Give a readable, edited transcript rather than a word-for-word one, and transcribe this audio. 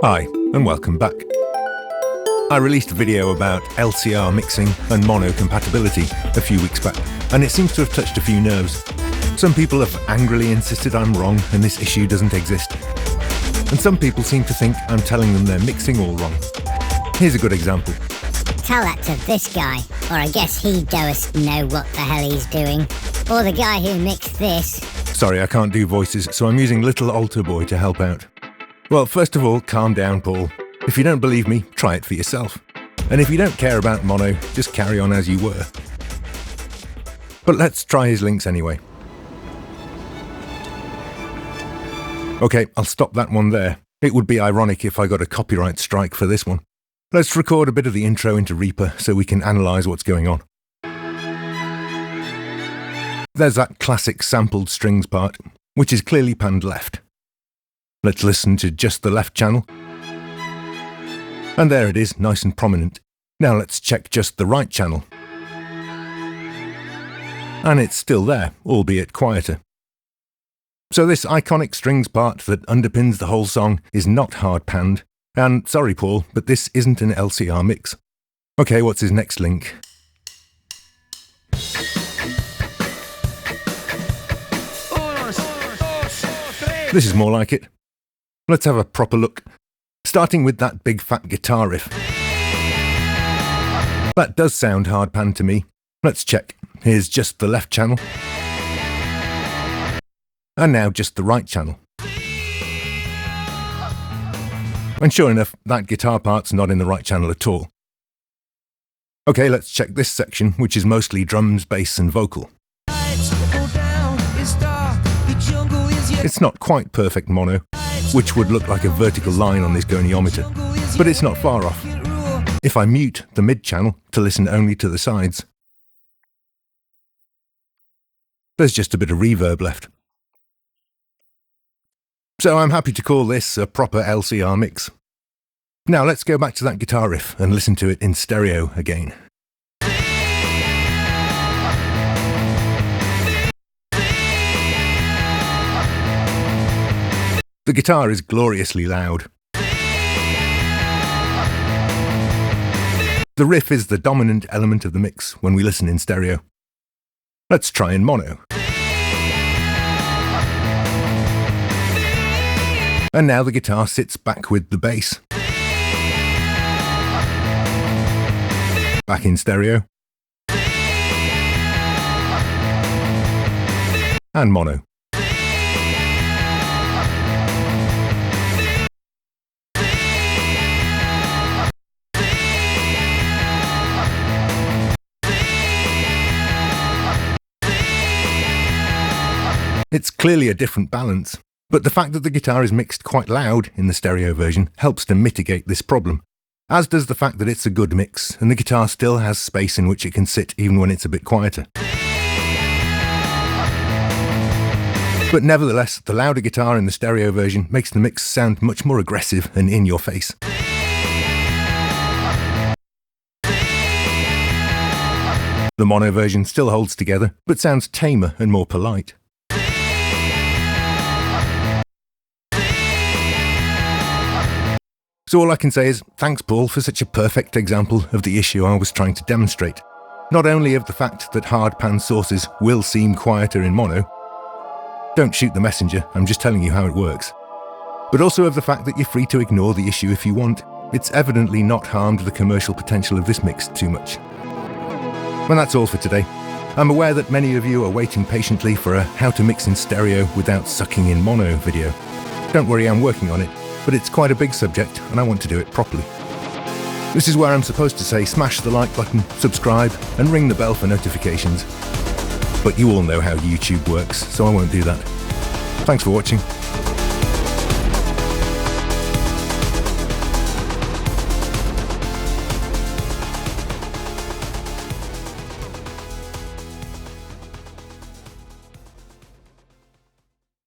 Hi, and welcome back. I released a video about LCR mixing and mono compatibility a few weeks back, and it seems to have touched a few nerves. Some people have angrily insisted I'm wrong and this issue doesn't exist. And some people seem to think I'm telling them they're mixing all wrong. Here's a good example. Tell that to this guy, or I guess he does know what the hell he's doing. Or the guy who mixed this. Sorry, I can't do voices, so I'm using Little Altar Boy to help out. Well, first of all, calm down, Paul. If you don't believe me, try it for yourself. And if you don't care about mono, just carry on as you were. But let's try his links anyway. Okay, I'll stop that one there. It would be ironic if I got a copyright strike for this one. Let's record a bit of the intro into Reaper so we can analyse what's going on. There's that classic sampled strings part, which is clearly panned left. Let's listen to just the left channel. And there it is, nice and prominent. Now let's check just the right channel. And it's still there, albeit quieter. So this iconic strings part that underpins the whole song is not hard panned. And sorry, Paul, but this isn't an LCR mix. Okay, what's his next link? This is more like it. Let's have a proper look, starting with that big fat guitar riff. That does sound hard panned to me. Let's check. Here's just the left channel. And now just the right channel. And sure enough, that guitar part's not in the right channel at all. Okay, let's check this section, which is mostly drums, bass and vocal. It's not quite perfect mono, which would look like a vertical line on this goniometer, but it's not far off. If I mute the mid channel to listen only to the sides, there's just a bit of reverb left. So I'm happy to call this a proper LCR mix. Now let's go back to that guitar riff and listen to it in stereo again. The guitar is gloriously loud. The riff is the dominant element of the mix when we listen in stereo. Let's try in mono. And now the guitar sits back with the bass. Back in stereo. And mono. It's clearly a different balance, but the fact that the guitar is mixed quite loud in the stereo version helps to mitigate this problem, as does the fact that it's a good mix and the guitar still has space in which it can sit even when it's a bit quieter. But nevertheless, the louder guitar in the stereo version makes the mix sound much more aggressive and in your face. The mono version still holds together, but sounds tamer and more polite. So all I can say is, thanks Paul for such a perfect example of the issue I was trying to demonstrate. Not only of the fact that hard pan sources will seem quieter in mono, don't shoot the messenger, I'm just telling you how it works, but also of the fact that you're free to ignore the issue if you want. It's evidently not harmed the commercial potential of this mix too much. And that's all for today. I'm aware that many of you are waiting patiently for a how to mix in stereo without sucking in mono video. Don't worry, I'm working on it. But it's quite a big subject and I want to do it properly. This is where I'm supposed to say smash the like button, subscribe and ring the bell for notifications. But you all know how YouTube works, so I won't do that. Thanks for watching.